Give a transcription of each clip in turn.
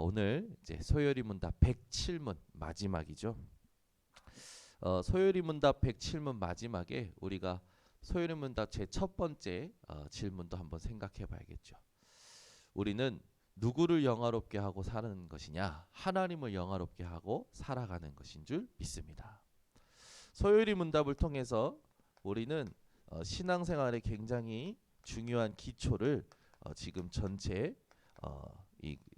오늘 이제 소요리 문답 107문 마지막이죠. 소요리 문답 107문 마지막에 우리가 소요리 문답 제 첫 번째 질문도 한번 생각해 봐야겠죠. 우리는 누구를 영화롭게 하고 사는 것이냐? 하나님을 영화롭게 하고 살아가는 것인 줄 믿습니다. 소요리 문답을 통해서 우리는 신앙생활에 굉장히 중요한 기초를 지금 전체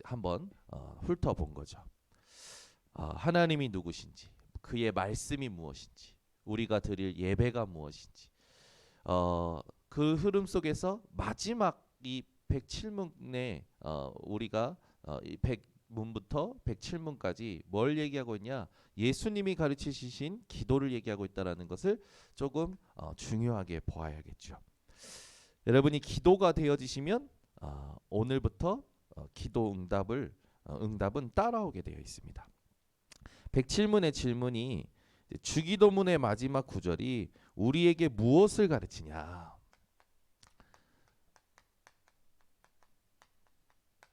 한번 훑어본 거죠. 하나님이 누구신지, 그의 말씀이 무엇인지, 우리가 드릴 예배가 무엇인지, 그 흐름 속에서 마지막 이 107문에 우리가 이 100문부터 107문까지 뭘 얘기하고 있냐? 예수님이 가르치신 기도를 얘기하고 있다라는 것을 조금 중요하게 보아야겠죠. 여러분이 기도가 되어지시면 오늘부터 기도 응답은 따라오게 되어 있습니다. 107문의 질문이 주기도문의 마지막 구절이 우리에게 무엇을 가르치냐?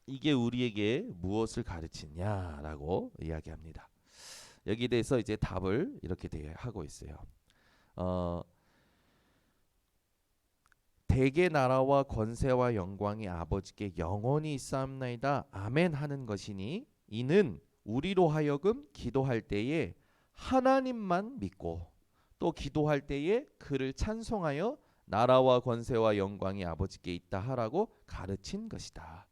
이게 우리에게 무엇을 가르치냐라고 이야기합니다. 여기에 대해서 이제 답을 이렇게 하고 있어요. 대개 나라와 권세와 영광이 아버지께 영원히 있사옵나이다. 아멘 하는 것이니 이는 우리로 하여금 기도할 때에 하나님만 믿고 또 기도할 때에 그를 찬송하여 나라와 권세와 영광이 아버지께 있다 하라고 가르친 것이다.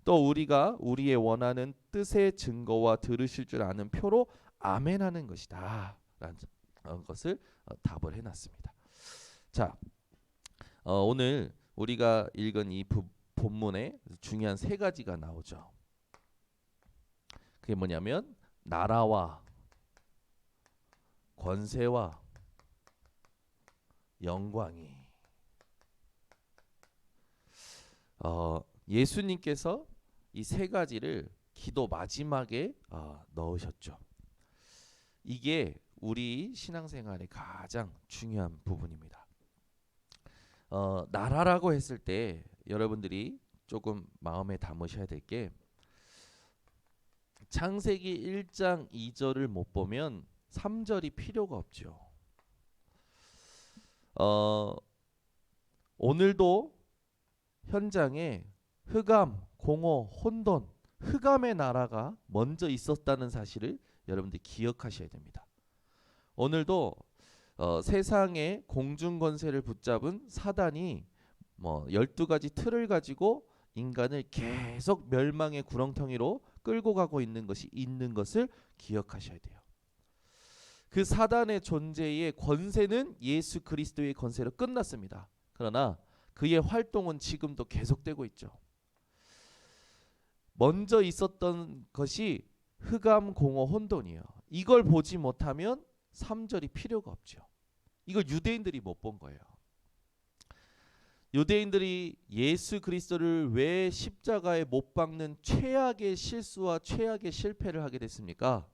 또 우리가 우리의 원하는 뜻의 증거와 들으실 줄 아는 표로 아멘 하는 것이다 라는 것을 답을 해놨습니다. 자, 오늘 우리가 읽은 이 본문에 중요한 세 가지가 나오죠. 그게 뭐냐면 나라와 권세와 영광이 예수님께서 이 세 가지를 기도 마지막에 넣으셨죠. 이게 우리 신앙생활의 가장 중요한 부분입니다. 나라라고 했을 때 여러분들이 조금 마음에 담으셔야 될 게 창세기 1장 2절을 못 보면 3절이 필요가 없죠. 오늘도 현장에 흑암, 공허, 혼돈, 흑암의 나라가 먼저 있었다는 사실을 여러분들이 기억하셔야 됩니다. 오늘도 세상의 공중 권세를 붙잡은 사단이 12가지 틀을 가지고 인간을 계속 멸망의 구렁텅이로 끌고 가고 있는 것을 기억하셔야 돼요. 그 사단의 존재의 권세는 예수 그리스도의 권세로 끝났습니다. 그러나 그의 활동은 지금도 계속되고 있죠. 먼저 있었던 것이 흑암, 공허, 혼돈이에요. 이걸 보지 못하면 3절이 필요가 없죠. 이걸 유대인들이 못 본 거예요. 유대인들이 예수 그리스도를 왜 십자가에 못 박는 최악의 실수와 최악의 실패를 하게 됐습니까?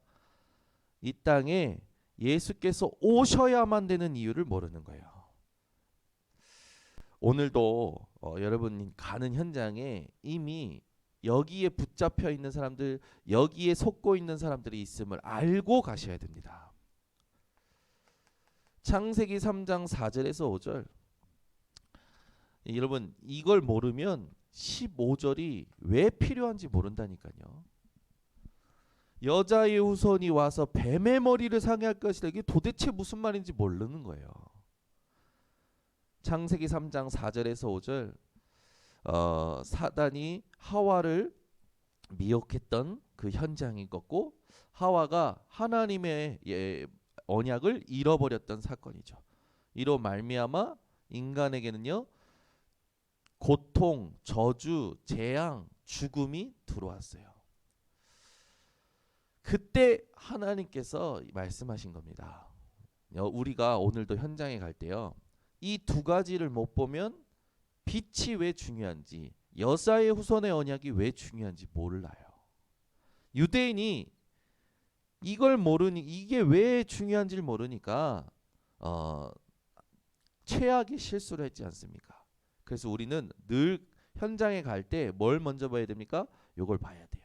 이 땅에 예수께서 오셔야만 되는 이유를 모르는 거예요. 오늘도 여러분 가는 현장에 이미 여기에 붙잡혀 있는 사람들, 여기에 속고 있는 사람들이 있음을 알고 가셔야 됩니다. 창세기 3장 4절에서 5절. 여러분 이걸 모르면 15절이 왜 필요한지 모른다니까요. 여자의 후손이 와서 뱀의 머리를 상해할 것이다. 이게 도대체 무슨 말인지 모르는 거예요. 창세기 3장 4절에서 5절. 사단이 하와를 미혹했던 그 현장인 것고 하와가 하나님의 언약을 잃어버렸던 사건이죠. 이로 말미암아 인간에게는요 고통, 저주, 재앙, 죽음이 들어왔어요. 그때 하나님께서 말씀하신 겁니다. 우리가 오늘도 현장에 갈 때요 이 두 가지를 못 보면 빛이 왜 중요한지, 여사의 후손의 언약이 왜 중요한지 몰라요. 유대인이 이걸 모르니 이게 왜 중요한지를 모르니까 최악의 실수를 했지 않습니까? 그래서 우리는 늘 현장에 갈 때 뭘 먼저 봐야 됩니까? 이걸 봐야 돼요.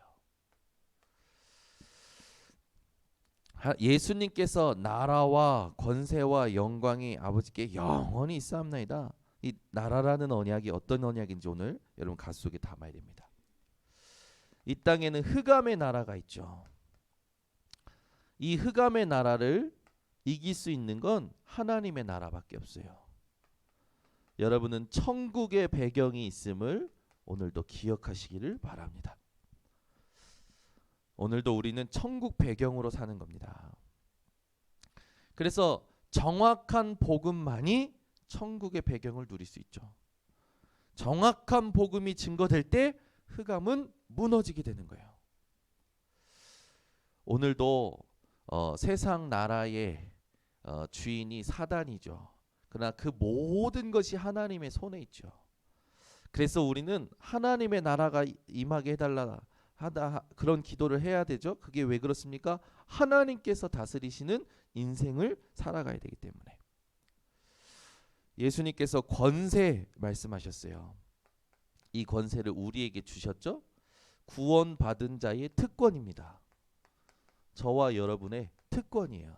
예수님께서 나라와 권세와 영광이 아버지께 영원히 있사옵나이다. 이 나라라는 언약이 어떤 언약인지 오늘 여러분 가슴속에 담아야 됩니다. 이 땅에는 흑암의 나라가 있죠. 이 흑암의 나라를 이길 수 있는 건 하나님의 나라밖에 없어요. 여러분은 천국의 배경이 있음을 오늘도 기억하시기를 바랍니다. 오늘도 우리는 천국 배경으로 사는 겁니다. 그래서 정확한 복음만이 천국의 배경을 누릴 수 있죠. 정확한 복음이 증거될 때 흑암은 무너지게 되는 거예요. 오늘도 세상 나라의 주인이 사단이죠. 그러나 그 모든 것이 하나님의 손에 있죠. 그래서 우리는 하나님의 나라가 임하게 해달라 그런 기도를 해야 되죠. 그게 왜 그렇습니까? 하나님께서 다스리시는 인생을 살아가야 되기 때문에. 예수님께서 권세 말씀하셨어요. 이 권세를 우리에게 주셨죠. 구원받은 자의 특권입니다. 저와 여러분의 특권이에요.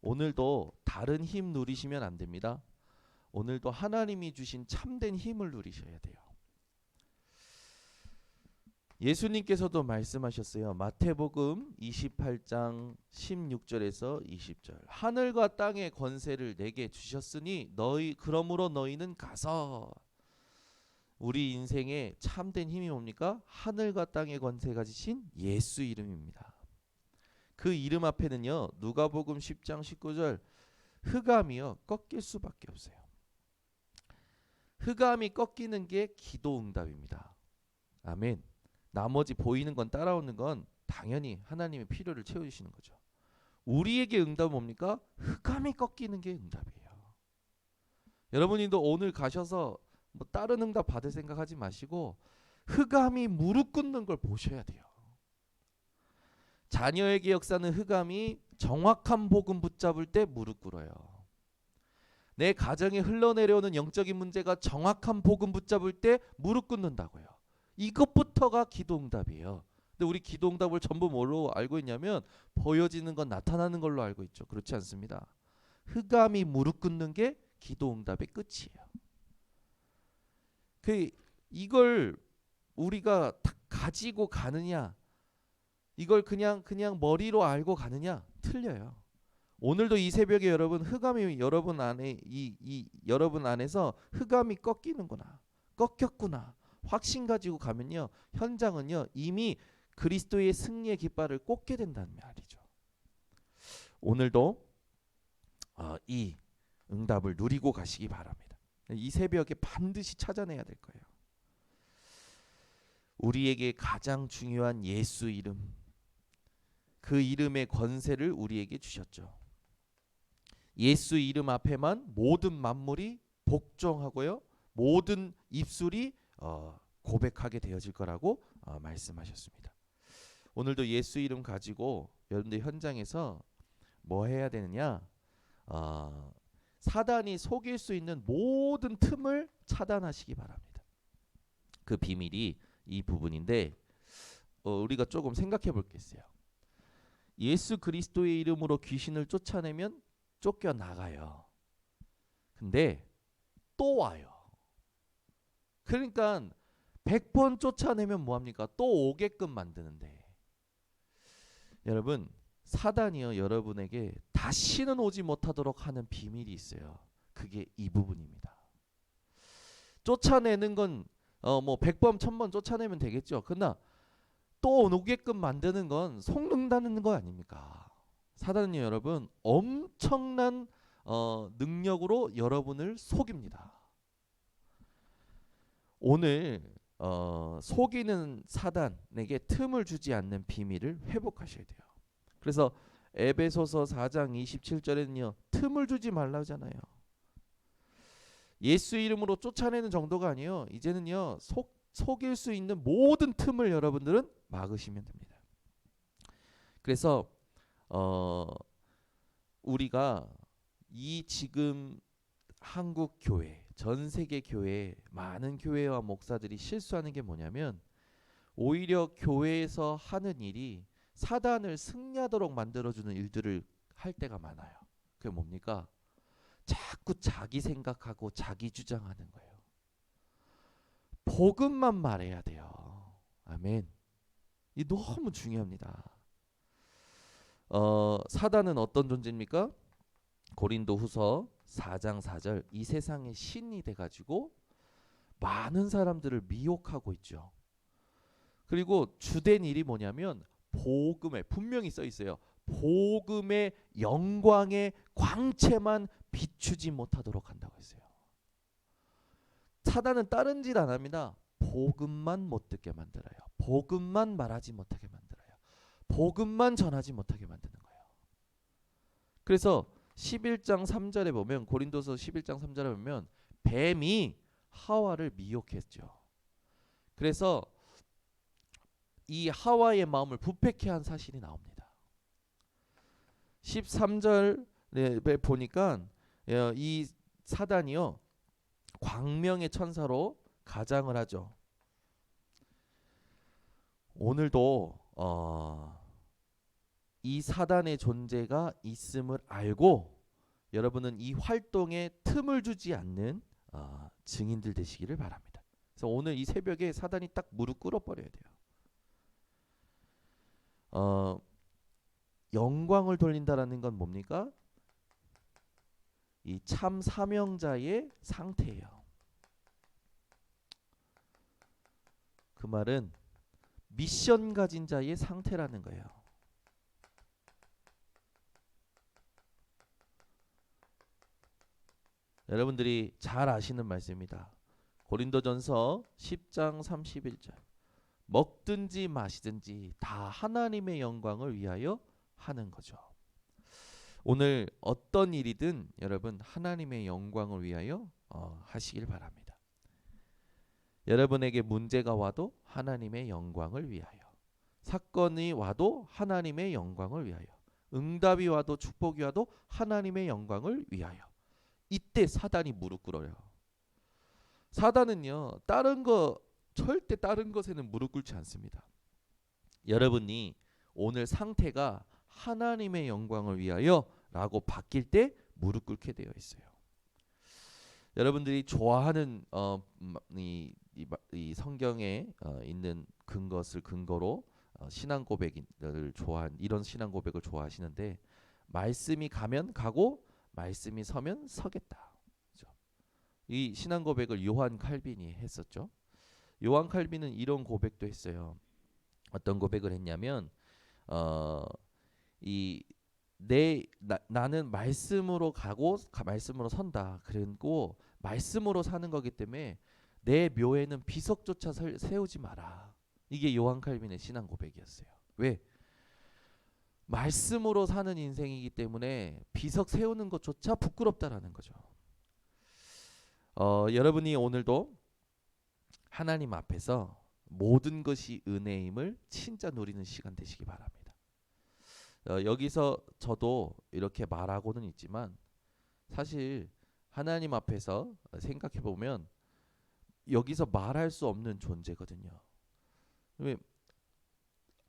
오늘도 다른 힘 누리시면 안 됩니다. 오늘도 하나님이 주신 참된 힘을 누리셔야 돼요. 예수님께서도 말씀하셨어요. 마태복음 28장 16절에서 20절. 하늘과 땅의 권세를 내게 주셨으니 그러므로 너희는 가서. 우리 인생의 참된 힘이 뭡니까? 하늘과 땅의 권세가 지신 예수 이름입니다. 그 이름 앞에는요. 누가복음 10장 19절 흑암이요 꺾일 수밖에 없어요. 흑암이 꺾이는 게 기도 응답입니다. 아멘. 나머지 보이는 건 따라오는 건 당연히 하나님의 필요를 채워주시는 거죠. 우리에게 응답은 뭡니까? 흑암이 꺾이는 게 응답이에요. 여러분도 오늘 가셔서 뭐 다른 응답 받을 생각하지 마시고 흑암이 무릎 꿇는 걸 보셔야 돼요. 자녀에게 역사는 흑암이 정확한 복음 붙잡을 때 무릎 꿇어요. 내 가정에 흘러내려오는 영적인 문제가 정확한 복음 붙잡을 때 무릎 꿇는다고요. 이것부터가 기도응답이에요. 근데 우리 기도응답을 전부 뭘로 알고 있냐면 보여지는 건 나타나는 걸로 알고 있죠. 그렇지 않습니다. 흑암이 무릎 꿇는 게 기도응답의 끝이에요. 이걸 우리가 다 가지고 가느냐, 이걸 그냥 머리로 알고 가느냐 틀려요. 오늘도 이 새벽에 여러분 흑암이 여러분 안에 여러분 안에서 흑암이 꺾이는구나, 꺾였구나 확신 가지고 가면요 현장은요 이미 그리스도의 승리의 깃발을 꽂게 된다는 말이죠. 오늘도 이 응답을 누리고 가시기 바랍니다. 이 새벽에 반드시 찾아내야 될 거예요. 우리에게 가장 중요한 예수 이름, 그 이름의 권세를 우리에게 주셨죠. 예수 이름 앞에만 모든 만물이 복종하고요 모든 입술이 고백하게 되어질 거라고 말씀하셨습니다. 오늘도 예수 이름 가지고 여러분들 현장에서 뭐 해야 되느냐, 사단이 속일 수 있는 모든 틈을 차단하시기 바랍니다. 그 비밀이 이 부분인데 우리가 조금 생각해 볼 게 있어요. 예수 그리스도의 이름으로 귀신을 쫓아내면 쫓겨나가요. 근데 또 와요. 그러니까 100번 쫓아내면 뭐합니까? 또 오게끔 만드는데, 여러분 사단이요 여러분에게 다시는 오지 못하도록 하는 비밀이 있어요. 그게 이 부분입니다. 쫓아내는 건 뭐 100번 1000번 쫓아내면 되겠죠. 그러나 또 오게끔 만드는 건 속는다는 거 아닙니까? 사단은요 여러분 엄청난 능력으로 여러분을 속입니다. 오늘 속이는 사단에게 틈을 주지 않는 비밀을 회복하셔야 돼요. 그래서 에베소서 4장 27절에는요 틈을 주지 말라잖아요. 예수 이름으로 쫓아내는 정도가 아니에요. 이제는요 속일 수 있는 모든 틈을 여러분들은 막으시면 됩니다. 그래서 우리가 이 지금 한국 교회, 전 세계 교회, 많은 교회와 목사들이 실수하는 게 뭐냐면 오히려 교회에서 하는 일이 사단을 승리하도록 만들어주는 일들을 할 때가 많아요. 그게 뭡니까? 자꾸 자기 생각하고 자기 주장하는 거예요. 복음만 말해야 돼요. 아멘. 이 너무 중요합니다. 사단은 어떤 존재입니까? 고린도후서 4장 4절, 이 세상의 신이 돼가지고 많은 사람들을 미혹하고 있죠. 그리고 주된 일이 뭐냐면 복음에, 분명히 써 있어요. 복음의 영광의 광채만 비추지 못하도록 한다고 했어요. 사단은 다른 짓 안 합니다. 복음만 못 듣게 만들어요. 복음만 말하지 못하게 만들어요. 복음만 전하지 못하게 만드는 거예요. 그래서 11장 3절에 보면, 고린도서 11장 3절에 보면 뱀이 하와를 미혹했죠. 그래서 이 하와의 마음을 부패케 한 사실이 나옵니다. 13절에 보니까 이 사단이요, 광명의 천사로 가장을 하죠. 오늘도 이 사단의 존재가 있음을 알고 여러분은 이 활동에 틈을 주지 않는 증인들 되시기를 바랍니다. 그래서 오늘 이 새벽에 사단이 딱 무릎 꿇어버려야 돼요. 영광을 돌린다라는 건 뭡니까? 이 참 사명자의 상태예요. 그 말은 미션 가진 자의 상태라는 거예요. 여러분들이 잘 아시는 말씀입니다. 고린도전서 10장 31절. 먹든지 마시든지 다 하나님의 영광을 위하여 하는 거죠. 오늘 어떤 일이든 여러분 하나님의 영광을 위하여 하시길 바랍니다. 여러분에게 문제가 와도 하나님의 영광을 위하여, 사건이 와도 하나님의 영광을 위하여, 응답이 와도 축복이 와도 하나님의 영광을 위하여. 이때 사단이 무릎 꿇어요. 사단은요, 절대 다른 것에는 무릎 꿇지 않습니다. 여러분이 오늘 상태가 하나님의 영광을 위하여 라고 바뀔 때 무릎 꿇게 되어 있어요. 여러분들이 좋아하는 이 성경에 있는 그것을 근거로 신앙 고백을 이런 신앙 고백을 좋아하시는데, 말씀이 가면 가고 말씀이 서면 서겠다. 그렇죠? 이 신앙 고백을 요한 칼빈이 했었죠. 요한 칼빈은 이런 고백도 했어요. 어떤 고백을 했냐면 나는 말씀으로 가고 말씀으로 선다. 그리고 말씀으로 사는 거기 때문에 내 묘에는 비석조차 세우지 마라. 이게 요한 칼빈의 신앙 고백이었어요. 왜? 말씀으로 사는 인생이기 때문에 비석 세우는 것조차 부끄럽다라는 거죠. 여러분이 오늘도 하나님 앞에서 모든 것이 은혜임을 진짜 누리는 시간 되시기 바랍니다. 여기서 저도 이렇게 말하고는 있지만 사실 하나님 앞에서 생각해 보면 여기서 말할 수 없는 존재거든요. 왜?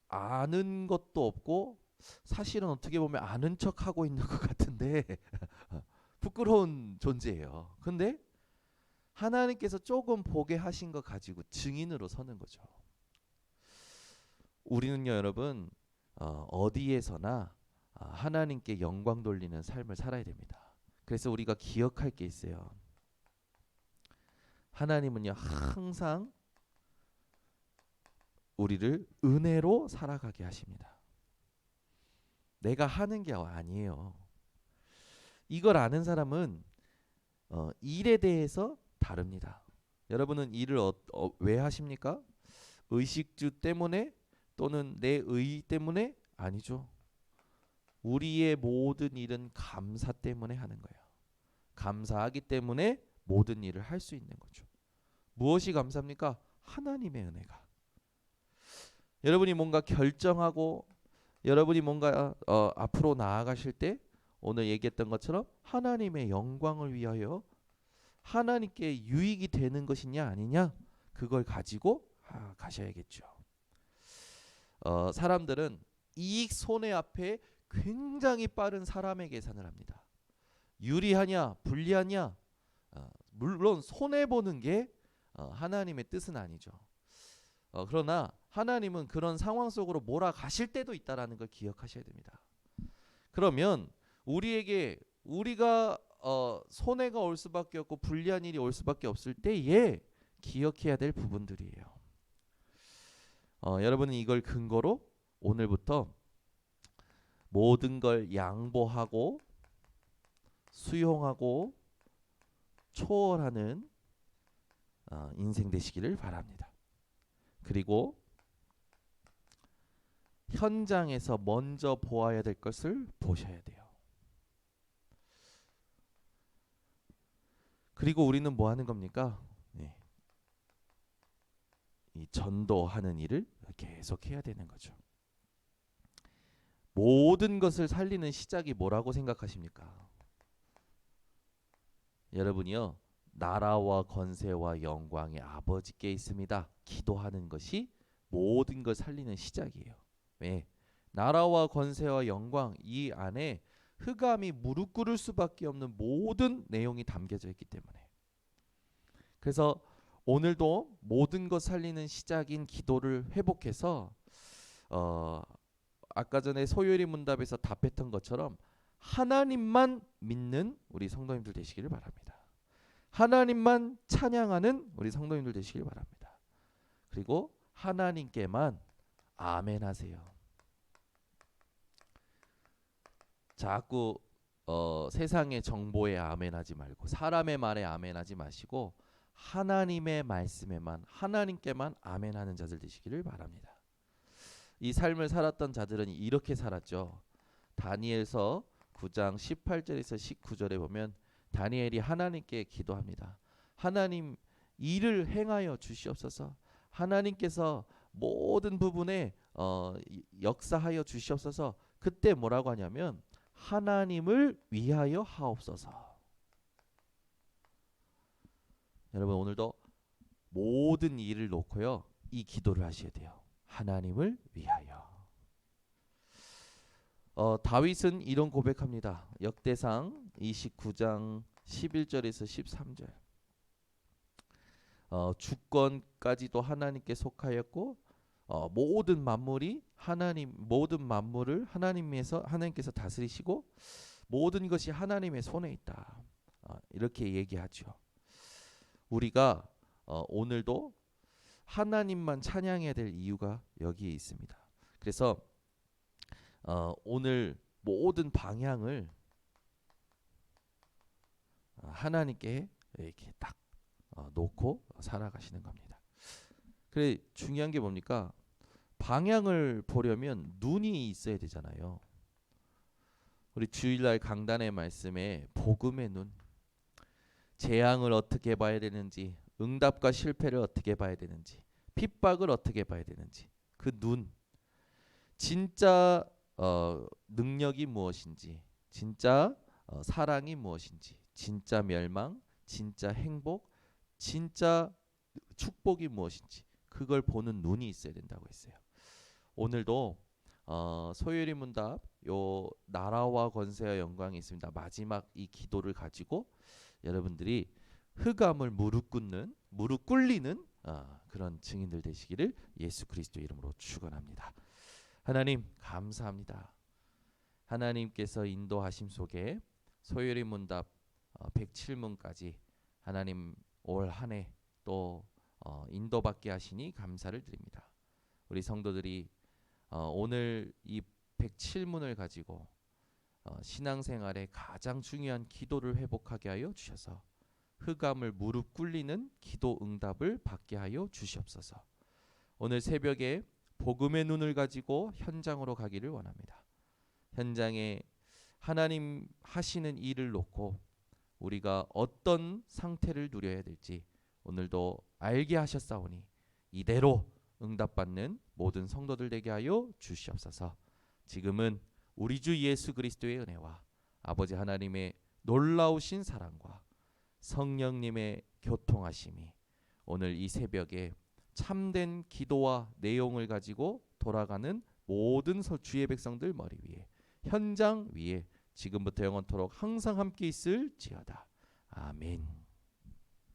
아는 것도 없고 사실은 어떻게 보면 아는 척하고 있는 것 같은데 부끄러운 존재예요. 근데 하나님께서 조금 보게 하신 거 가지고 증인으로 서는 거죠. 우리는요, 여러분, 어디에서나 하나님께 영광 돌리는 삶을 살아야 됩니다. 그래서 우리가 기억할 게 있어요. 하나님은요, 항상 우리를 은혜로 살아가게 하십니다. 내가 하는 게 아니에요. 이걸 아는 사람은 일에 대해서 다릅니다. 여러분은 일을 왜 하십니까? 의식주 때문에 또는 내 의 때문에? 아니죠. 우리의 모든 일은 감사 때문에 하는 거예요. 감사하기 때문에 모든 일을 할 수 있는 거죠. 무엇이 감사합니까? 하나님의 은혜가. 여러분이 뭔가 결정하고 여러분이 뭔가 앞으로 나아가실 때 오늘 얘기했던 것처럼 하나님의 영광을 위하여 하나님께 유익이 되는 것이냐 아니냐, 그걸 가지고 가셔야겠죠. 사람들은 이익 손해 앞에 굉장히 빠른 사람의 계산을 합니다. 유리하냐 불리하냐, 물론 손해 보는 게 하나님의 뜻은 아니죠. 그러나 하나님은 그런 상황 속으로 몰아가실 때도 있다라는 걸 기억하셔야 됩니다. 그러면 우리가 손해가 올 수밖에 없고 불리한 일이 올 수밖에 없을 때에 기억해야 될 부분들이에요. 여러분은 이걸 근거로 오늘부터 모든 걸 양보하고 수용하고 초월하는 인생 되시기를 바랍니다. 그리고 현장에서 먼저 보아야 될 것을 보셔야 돼요. 그리고 우리는 뭐 하는 겁니까? 이 전도하는 일을 계속 해야 되는 거죠. 모든 것을 살리는 시작이 뭐라고 생각하십니까? 여러분이요, 나라와 권세와 영광이 아버지께 있습니다. 기도하는 것이 모든 걸 살리는 시작이에요. 왜? 나라와 권세와 영광, 이 안에 흑암이 무릎 꿇을 수밖에 없는 모든 내용이 담겨져 있기 때문에. 그래서 오늘도 모든 것 살리는 시작인 기도를 회복해서 아까 전에 소요리 문답에서 답했던 것처럼 하나님만 믿는 우리 성도님들 되시기를 바랍니다. 하나님만 찬양하는 우리 성도님들 되시길 바랍니다. 그리고 하나님께만 아멘 하세요. 자꾸 세상의 정보에 아멘 하지 말고 사람의 말에 아멘 하지 마시고 하나님의 말씀에만, 하나님께만 아멘 하는 자들 되시기를 바랍니다. 이 삶을 살았던 자들은 이렇게 살았죠. 다니엘서 9장 18절에서 19절에 보면 다니엘이 하나님께 기도합니다. 하나님, 일을 행하여 주시옵소서. 하나님께서 모든 부분에 역사하여 주시옵소서. 그때 뭐라고 하냐면 하나님을 위하여 하옵소서. 여러분, 오늘도 모든 일을 놓고요, 이 기도를 하셔야 돼요. 하나님을 위하여. 다윗은 이런 고백합니다. 역대상 29장 11절에서 13절. 주권까지도 하나님께 속하였고 모든 만물을 하나님께서 다스리시고 모든 것이 하나님의 손에 있다. 이렇게 얘기하죠. 우리가 오늘도 하나님만 찬양해야 될 이유가 여기에 있습니다. 그래서 오늘 모든 방향을 하나님께 이렇게 딱 놓고 살아가시는 겁니다. 그래, 중요한 게 뭡니까? 방향을 보려면 눈이 있어야 되잖아요. 우리 주일날 강단의 말씀에 복음의 눈, 재앙을 어떻게 봐야 되는지, 응답과 실패를 어떻게 봐야 되는지, 핍박을 어떻게 봐야 되는지, 그 눈, 진짜 능력이 무엇인지, 진짜 사랑이 무엇인지, 진짜 멸망, 진짜 행복, 진짜 축복이 무엇인지 그걸 보는 눈이 있어야 된다고 했어요. 오늘도 소요리 문답 요 나라와 권세와 영광이 있습니다. 마지막 이 기도를 가지고 여러분들이 흑암을 무릎 꿇리는 그런 증인들 되시기를 예수 그리스도 이름으로 축원합니다. 하나님 감사합니다. 하나님께서 인도하심 속에 소요리 문답 107문까지 하나님 올 한 해 또 인도받게 하시니 감사를 드립니다. 우리 성도들이 오늘 이 107문을 가지고 신앙생활에 가장 중요한 기도를 회복하게 하여 주셔서 흑암을 무릎 꿇리는 기도 응답을 받게 하여 주시옵소서. 오늘 새벽에 복음의 눈을 가지고 현장으로 가기를 원합니다. 현장에 하나님 하시는 일을 놓고 우리가 어떤 상태를 누려야 될지 오늘도 알게 하셨사오니 이대로 응답받는 모든 성도들 되게 하여 주시옵소서. 지금은 우리 주 예수 그리스도의 은혜와 아버지 하나님의 놀라우신 사랑과 성령님의 교통하심이 오늘 이 새벽에 참된 기도와 내용을 가지고 돌아가는 모든 주의 백성들 머리 위에 현장 위에 지금부터 영원토록 항상 함께 있을지어다. 아멘.